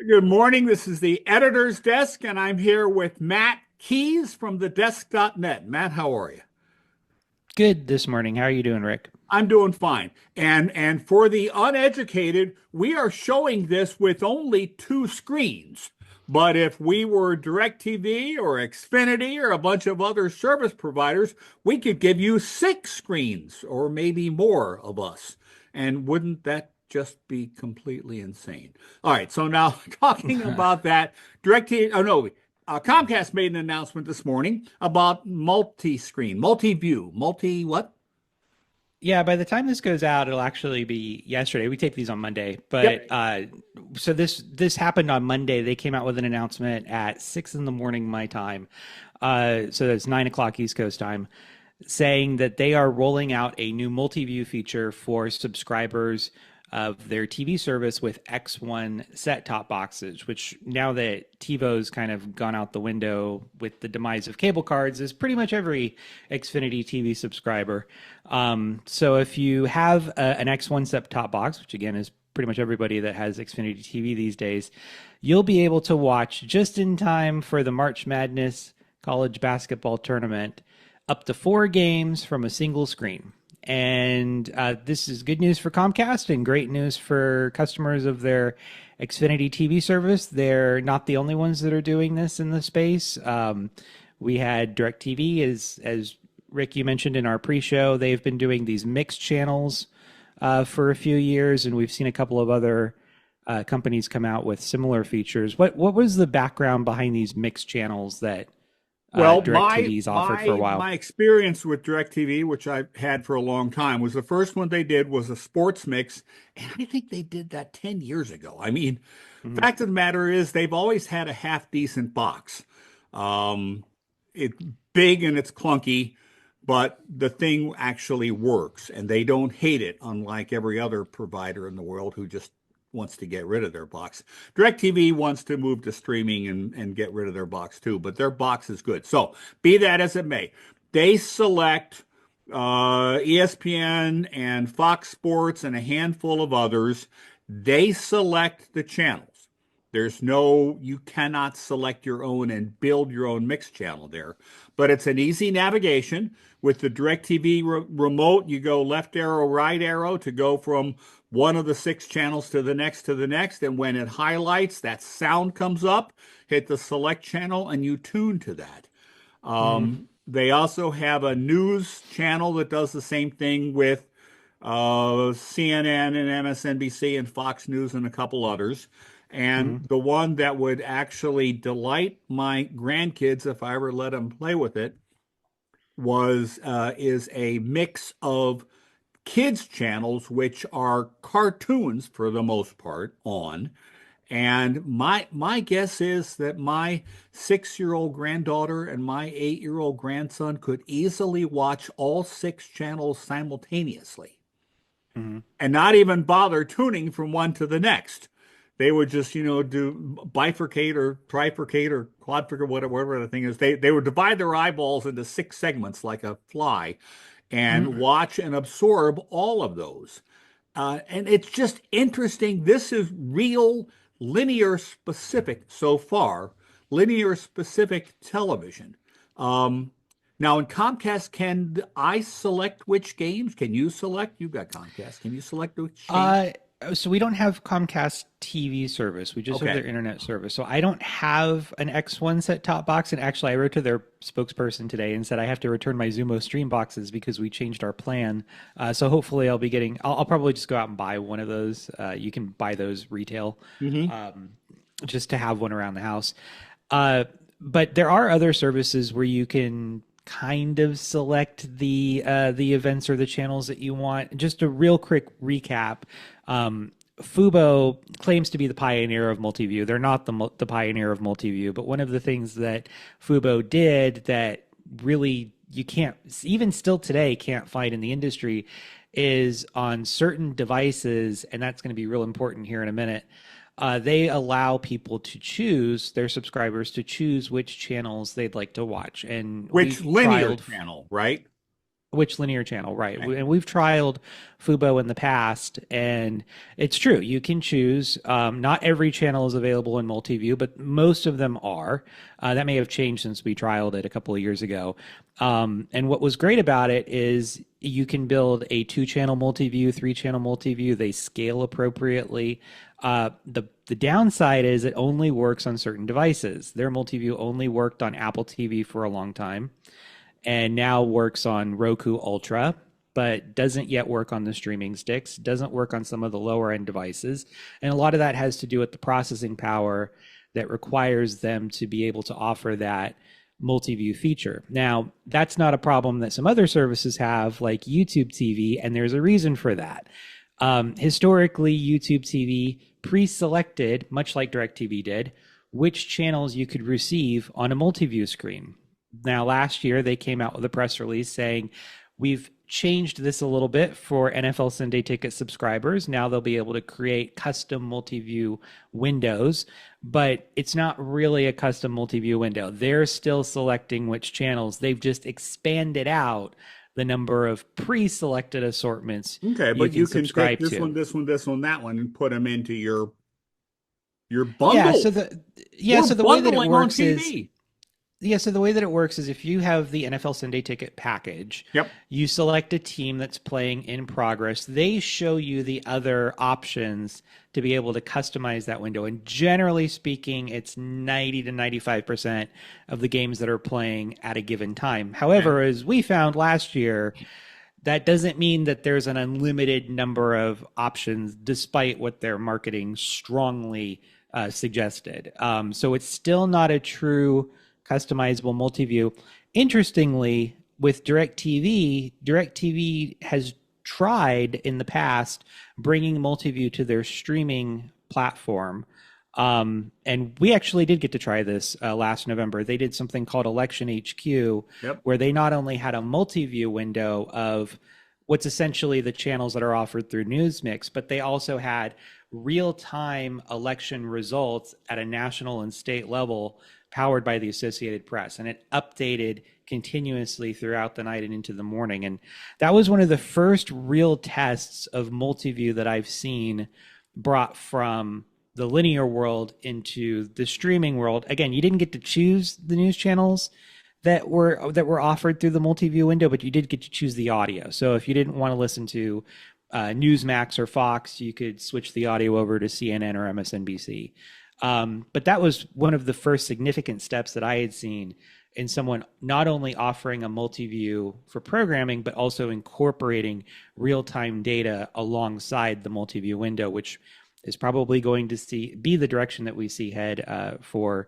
Good morning. This is the editor's desk, and I'm here with Matt Keys from thedesk.net. Matt, how are you? Good this morning. How are you doing, Rick? I'm doing fine. And for the uneducated, we are showing this with only two screens. But if we were DirecTV or Xfinity or a bunch of other service providers, we could give you six screens or maybe more of us. And wouldn't that just be completely insane? All right, so now talking about that, DirecTV, oh no, Comcast made an announcement this morning about multi-screen, multi-view, multi what? Yeah, by the time this goes out, it'll actually be yesterday. We tape these on Monday, Yep. but so this happened on Monday. They came out with an announcement at 6 in the morning my time, so that's 9 o'clock East Coast time, saying that they are rolling out a new multi-view feature for subscribers of their TV service with X1 set-top boxes, which now that TiVo's kind of gone out the window with the demise of cable cards, is pretty much every Xfinity TV subscriber. So if you have an X1 set-top box, which again is pretty much everybody that has Xfinity TV these days, you'll be able to watch just in time for the March Madness college basketball tournament up to 4 games from a single screen. And this is good news for Comcast and great news for customers of their Xfinity TV service. They're not the only ones that are doing this in the space. We had DirecTV, as Rick, you mentioned in our pre-show. They've been doing these mixed channels for a few years, and we've seen a couple of other companies come out with similar features. What was the background behind these mixed channels that Well, DirecTV's offered for a while? my experience with DirecTV, which I've had for a long time, was the first one they did was a sports mix, and I think they did that 10 years ago. I mean, Mhm. fact of the matter is they've always had a half decent box. Um, it's big and it's clunky, but the thing actually works, and they don't hate it, unlike every other provider in the world who just wants to get rid of their box. DirecTV wants to move to streaming and get rid of their box too, but their box is good. So be that as it may, they select ESPN and Fox Sports and a handful of others. They select the channels. There's no, you cannot select your own and build your own mixed channel there. But it's an easy navigation. With the DirecTV remote, you go left arrow, right arrow to go from one of the six channels to the next to the next. And when it highlights, that sound comes up, hit the select channel, and you tune to that. Mhm. They also have a news channel that does the same thing with CNN and MSNBC and Fox News and a couple others. And Mhm. the one that would actually delight my grandkids if I ever let them play with it was is a mix of kids channels, which are cartoons for the most part on. And my guess is that my 6-year-old granddaughter and my 8-year-old grandson could easily watch all six channels simultaneously Mhm. and not even bother tuning from one to the next. They would just, do bifurcate or trifurcate or quadrifurcate, whatever the thing is. They would divide their eyeballs into six segments like a fly and Mhm. watch and absorb all of those. And it's just interesting. This is real linear specific so far, linear specific television. Um, Now in Comcast, can I select which games? Can you select? You've got Comcast. Can you select which games? Uh, so we don't have Comcast TV service. We just have Okay. their internet service. So I don't have an X1 set top box. And actually, I wrote to their spokesperson today and said I have to return my Zumo Stream boxes because we changed our plan. So hopefully, I'll be getting. I'll probably just go out and buy one of those. You can buy those retail, Hmm. um, just to have one around the house. Uh, but there are other services where you can kind of select the events or the channels that you want. Just a real quick recap. Fubo claims to be the pioneer of multi-view. They're not the pioneer of multi-view, but one of the things that Fubo did that really you can't, even still today, can't find in the industry is on certain devices, and that's going to be real important here in a minute. They allow people to choose, their subscribers to choose which channels they'd like to watch. And Which we've linear trialed. channel, right? Which linear channel, right? And we've trialed Fubo in the past, and it's true. You can choose. Not every channel is available in multi-view, but most of them are. That may have changed since we trialed it a couple of years ago. And what was great about it is you can build a 2-channel multi-view, 3-channel multi-view. They scale appropriately. The downside is it only works on certain devices. Their multi-view only worked on Apple TV for a long time, and now works on Roku Ultra, but doesn't yet work on the streaming sticks, doesn't work on some of the lower end devices. And a lot of that has to do with the processing power that requires them to be able to offer that multi-view feature. Now, that's not a problem that some other services have, like YouTube TV, and there's a reason for that. Historically, YouTube TV pre-selected, much like DirecTV did, which channels you could receive on a multi-view screen. Now, last year, they came out with a press release saying, we've changed this a little bit for NFL Sunday Ticket subscribers. Now they'll be able to create custom multi-view windows, but it's not really a custom multi-view window. They're still selecting which channels. They've just expanded out the number of pre-selected assortments. Okay, but you can take this one, that one, and put them into your bundle. Yeah, so the way that it works is... Yeah, so the way that it works is if you have the NFL Sunday Ticket package, you select a team that's playing in progress. They show you the other options to be able to customize that window. And generally speaking, it's 90 to 95% of the games that are playing at a given time. However, as we found last year, that doesn't mean that there's an unlimited number of options, despite what their marketing strongly suggested. So it's still not a true customizable multi-view. Interestingly, with DirecTV has tried in the past bringing multi-view to their streaming platform. And we actually did get to try this last November. They did something called Election HQ, where they not only had a multi-view window of what's essentially the channels that are offered through Newsmix, but they also had real-time election results at a national and state level powered by the Associated Press, and it updated continuously throughout the night and into the morning. And that was one of the first real tests of multi-view that I've seen brought from the linear world into the streaming world. Again, you didn't get to choose the news channels that were offered through the multi-view window, but you did get to choose the audio. So if you didn't want to listen to Newsmax or Fox, you could switch the audio over to CNN or MSNBC. But that was one of the first significant steps that I had seen in someone not only offering a multi-view for programming, but also incorporating real-time data alongside the multi-view window, which is probably going to be the direction that we see head for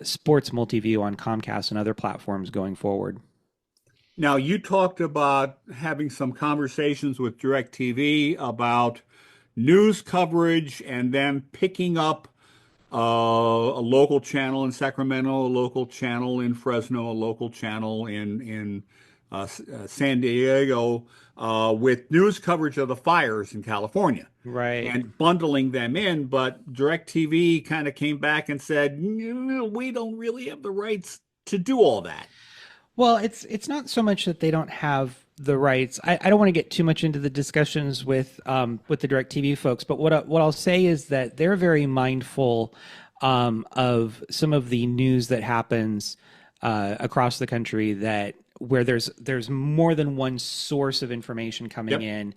sports multi-view on Comcast and other platforms going forward. Now, you talked about having some conversations with DirecTV about news coverage and then picking up a local channel in Sacramento, a local channel in Fresno, a local channel in San Diego, with news coverage of the fires in California. Right. And bundling them in. But DirecTV kind of came back and said, we don't really have the rights to do all that. Well, it's not so much that they don't have the rights. I don't want to get too much into the discussions with the DirecTV folks, but what I'll say is that they're very mindful of some of the news that happens across the country, where there's more than one source of information coming in,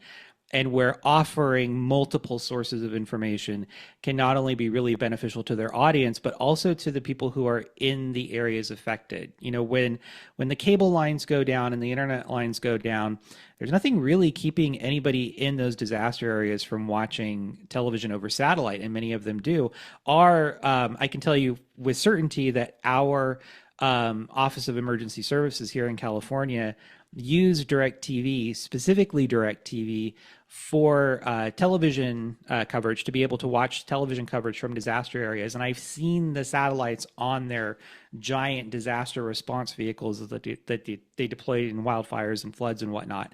and where offering multiple sources of information can not only be really beneficial to their audience, but also to the people who are in the areas affected. You know, when the cable lines go down and the internet lines go down, there's nothing really keeping anybody in those disaster areas from watching television over satellite, and many of them do. I can tell you with certainty that our Office of Emergency Services here in California use DirecTV, specifically DirecTV, for television coverage, to be able to watch television coverage from disaster areas. And I've seen the satellites on their giant disaster response vehicles that they deployed in wildfires and floods and whatnot.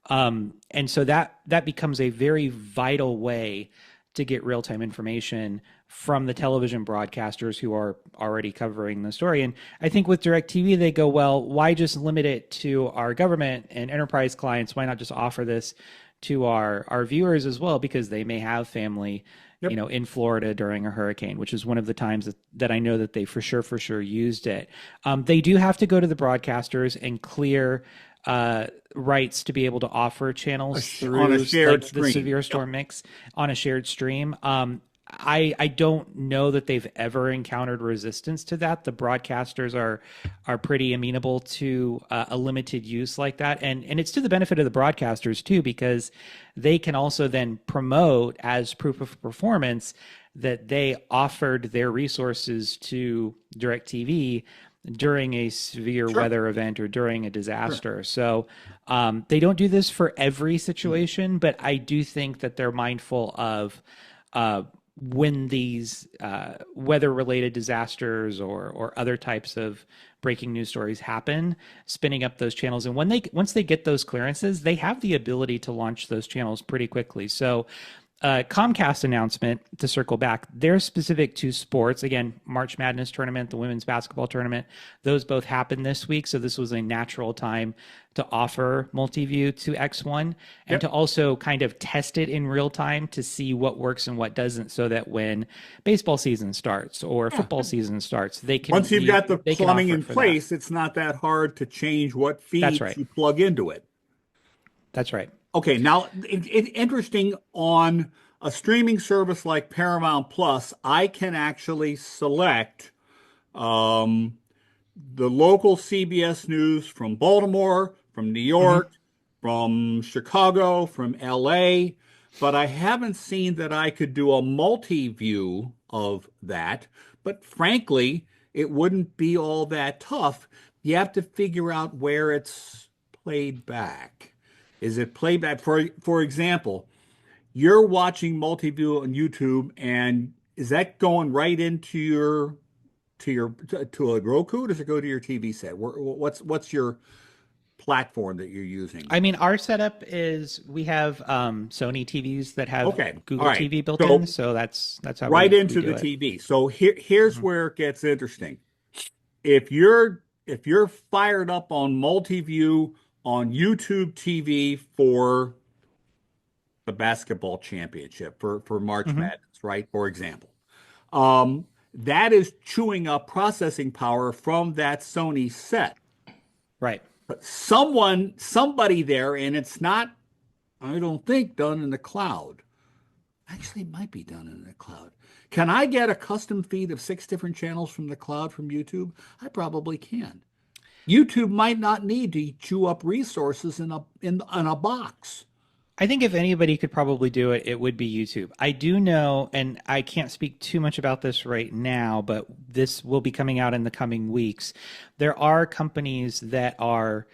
And so that becomes a very vital way to get real-time information from the television broadcasters who are already covering the story. And I think with DirecTV, they go, well, why just limit it to our government and enterprise clients? Why not just offer this to our viewers as well? Because they may have family, Yep. in Florida during a hurricane, which is one of the times that I know that they for sure used it. They do have to go to the broadcasters and clear rights to be able to offer channels through on a shared the stream. severe storm mix on a shared stream. I don't know that they've ever encountered resistance to that. The broadcasters are pretty amenable to a limited use like that, and it's to the benefit of the broadcasters too, because they can also then promote as proof of performance that they offered their resources to DirecTV during a severe weather event or during a disaster. So they don't do this for every situation, but I do think that they're mindful of when these weather-related disasters or other types of breaking news stories happen, spinning up those channels. And once they get those clearances, they have the ability to launch those channels pretty quickly. So Comcast announcement, to circle back, they're specific to sports. Again, March Madness Tournament, the women's basketball tournament, those both happened this week. So this was a natural time to offer multi-view to X1 and to also kind of test it in real time to see what works and what doesn't, so that when baseball season starts or football season starts, they can. Once you've got the plumbing in place, it's not that hard to change what feeds you plug into it. That's right. Okay, now it's interesting, on a streaming service like Paramount Plus, I can actually select the local CBS News from Baltimore, from New York, from Chicago, from LA, but I haven't seen that I could do a multi-view of that. But frankly, it wouldn't be all that tough. You have to figure out where it's played back. Is it playback? For example, you're watching multi-view on YouTube, and is that going right into a Roku? Or does it go to your TV set? What's your platform that you're using? I mean, our setup is we have Sony TVs that have Google TV built in, so that's how right we into do the it. TV. So here's where it gets interesting. If you're fired up on multi-view on YouTube TV for the basketball championship, for March Madness, right? For example, that is chewing up processing power from that Sony set. Right. But somebody there, and it's not, I don't think, done in the cloud. Actually, it might be done in the cloud. Can I get a custom feed of 6 different channels from the cloud from YouTube? I probably can. YouTube might not need to chew up resources in a box. I think if anybody could probably do it, it would be YouTube. I do know, and I can't speak too much about this right now, but this will be coming out in the coming weeks. There are companies that are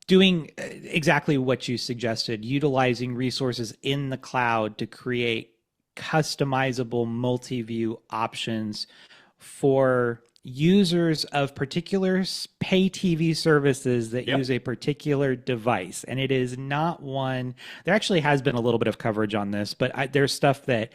doing exactly what you suggested, utilizing resources in the cloud to create customizable multi-view options for users of particular pay TV services that use a particular device. And it is not one, there actually has been a little bit of coverage on this, but there's stuff that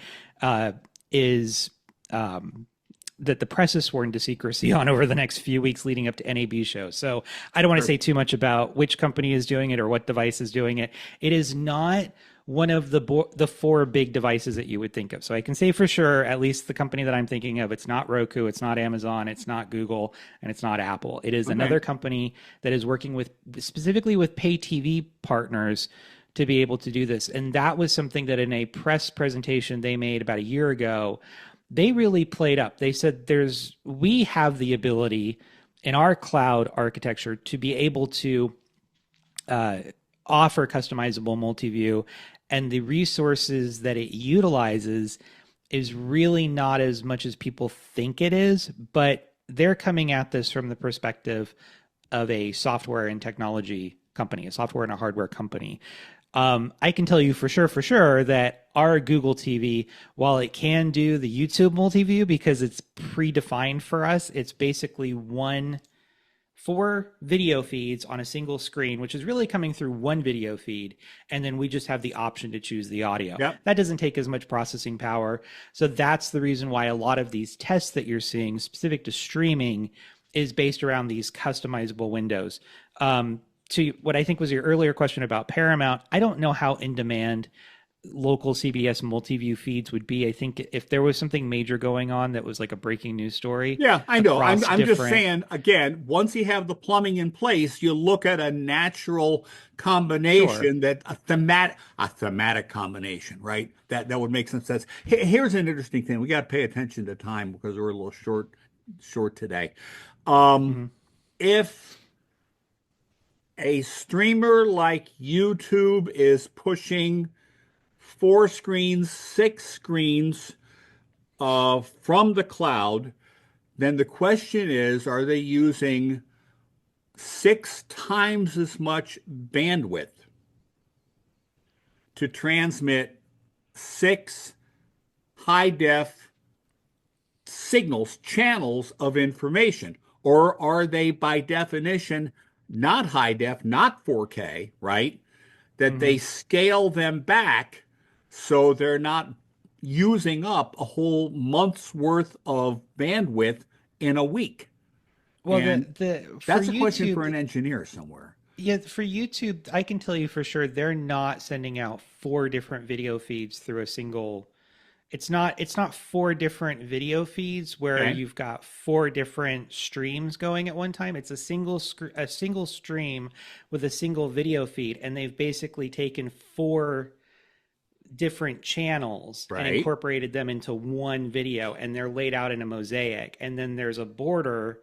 is that the press is sworn to secrecy on over the next few weeks leading up to NAB shows. So I don't want to say too much about which company is doing it or what device is doing it. It is not one of the 4 big devices that you would think of. So I can say for sure, at least the company that I'm thinking of, it's not Roku, it's not Amazon, it's not Google, and it's not Apple. It is another company that is working specifically with pay TV partners to be able to do this. And that was something that in a press presentation they made about a year ago, they really played up. They said we have the ability in our cloud architecture to be able to offer customizable multi-view, and the resources that it utilizes is really not as much as people think it is, but they're coming at this from the perspective of a software and technology company, a software and a hardware company. I can tell you for sure that our Google TV, while it can do the YouTube multi-view because it's predefined for us, it's basically one 4 video feeds on a single screen, which is really coming through one video feed. And then we just have the option to choose the audio. Yep. That doesn't take as much processing power. So that's the reason why a lot of these tests that you're seeing specific to streaming is based around these customizable windows. To what I think was your earlier question about Paramount, I don't know how in demand local CBS multi-view feeds would be. I think if there was something major going on that was like a breaking news story. Yeah, I know. I'm across just saying, again, once you have the plumbing in place, you look at a natural combination, Sure. that a thematic combination, right? That would make some sense. Here's an interesting thing. We got to pay attention to time because we're a little short today. Mhm. If a streamer like YouTube is pushing 4 screens, 6 screens from the cloud, then the question is, are they using 6 times as much bandwidth to transmit 6 high def channels of information? Or are they by definition not high def, not 4K, right? That they Mhm. scale them back so they're not using up a whole month's worth of bandwidth in a week. Well, And the for that's a question for YouTube, an engineer somewhere. yeah, for YouTube, I can tell you for sure they're not sending out 4 different video feeds through a single. It's not 4 different video feeds where Okay. you've got 4 different streams going at one time. It's a single stream with a single video feed, and they've basically taken 4 different channels and Right. incorporated them into one video, and they're laid out in a mosaic. And then there's a border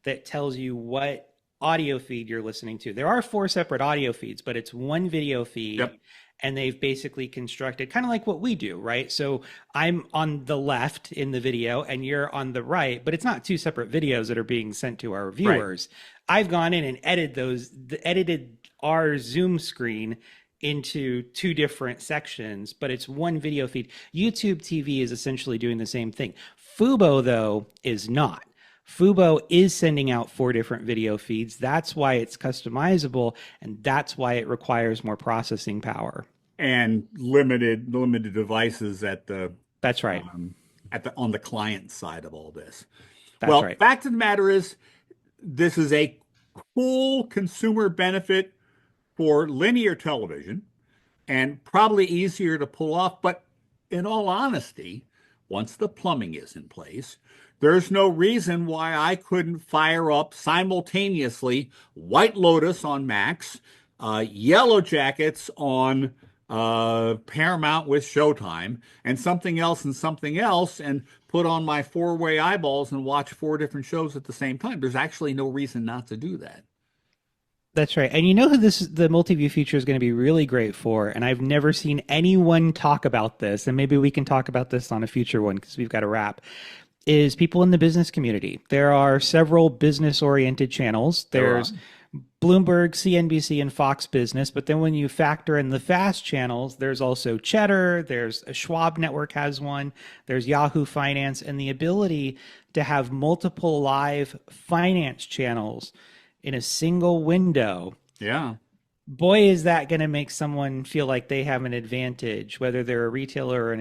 that tells you what audio feed you're listening to. There are 4 separate audio feeds, but it's one video feed. Yep. And they've basically constructed kind of like what we do, right? So I'm on the left in the video and you're on the right, but it's not 2 separate videos that are being sent to our Right. viewers. I've gone in and edited our Zoom screen into 2 different sections, but it's one video feed. YouTube TV is essentially doing the same thing. Fubo, though, is not. Fubo is sending out 4 different video feeds. That's why it's customizable, and that's why it requires more processing power. And limited devices That's right. on the client side of all this. That's Well, right. fact of the matter is, this is a cool consumer benefit for linear television and probably easier to pull off. But in all honesty, once the plumbing is in place, there's no reason why I couldn't fire up simultaneously White Lotus on Max, Yellow Jackets on Paramount with Showtime, and something else, and put on my 4-way eyeballs and watch 4 different shows at the same time. There's actually no reason not to do that. That's right. And you know who the multi-view feature is going to be really great for? And I've never seen anyone talk about this, and maybe we can talk about this on a future one because we've got a wrap, is people in the business community. There are several business-oriented channels. There's Bloomberg, CNBC, and Fox Business. But then when you factor in the fast channels, there's also Cheddar, there's a Schwab Network has one, there's Yahoo Finance, and the ability to have multiple live finance channels in a single window. Yeah. Boy, is that going to make someone feel like they have an advantage, whether they're a retailer or an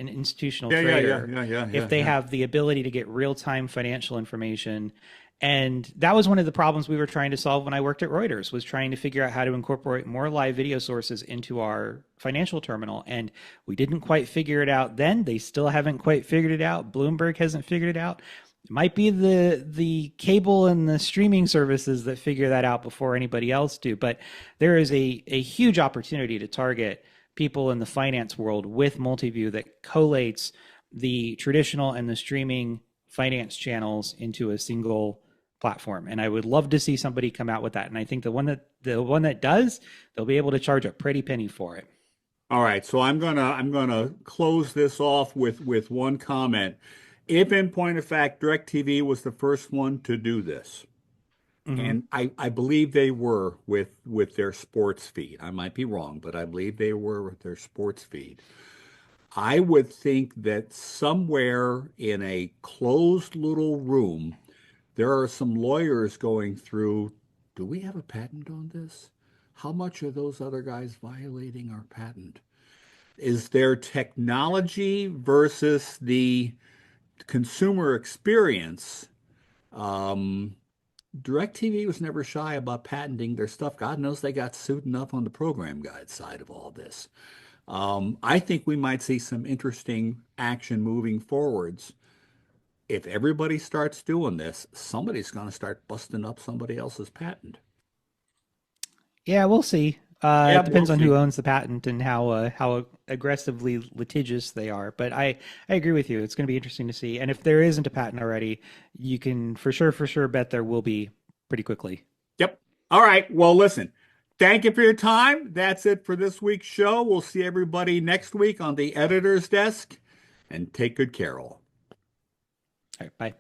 institutional trader, if they have the ability to get real-time financial information. And that was one of the problems we were trying to solve when I worked at Reuters, was trying to figure out how to incorporate more live video sources into our financial terminal. And we didn't quite figure it out then. They still haven't quite figured it out. Bloomberg hasn't figured it out. It might be the cable and the streaming services that figure that out before anybody else do. But there is a huge opportunity to target people in the finance world with multi-view that collates the traditional and the streaming finance channels into a single platform. And I would love to see somebody come out with that. And I think the one that does, they'll be able to charge a pretty penny for it. All right, so I'm gonna close this off with one comment. If in point of fact, DirecTV was the first one to do this, Mm-hmm. and I believe they were with their sports feed. I might be wrong, but I believe they were with their sports feed. I would think that somewhere in a closed little room, there are some lawyers going through, do we have a patent on this? How much are those other guys violating our patent? Is there technology versus the consumer experience? DirecTV was never shy about patenting their stuff. God knows they got sued enough on the program guide side of all this. I think we might see some interesting action moving forwards. If everybody starts doing this, somebody's going to start busting up somebody else's patent. Yeah, we'll see. Yeah, It depends we'll on see. who owns the patent and how aggressively litigious they are. But I agree with you. It's going to be interesting to see. And if there isn't a patent already, you can for sure bet there will be pretty quickly. Yep. All right. Well, listen, thank you for your time. That's it for this week's show. We'll see everybody next week on the editor's desk, and take good care all. All right, bye.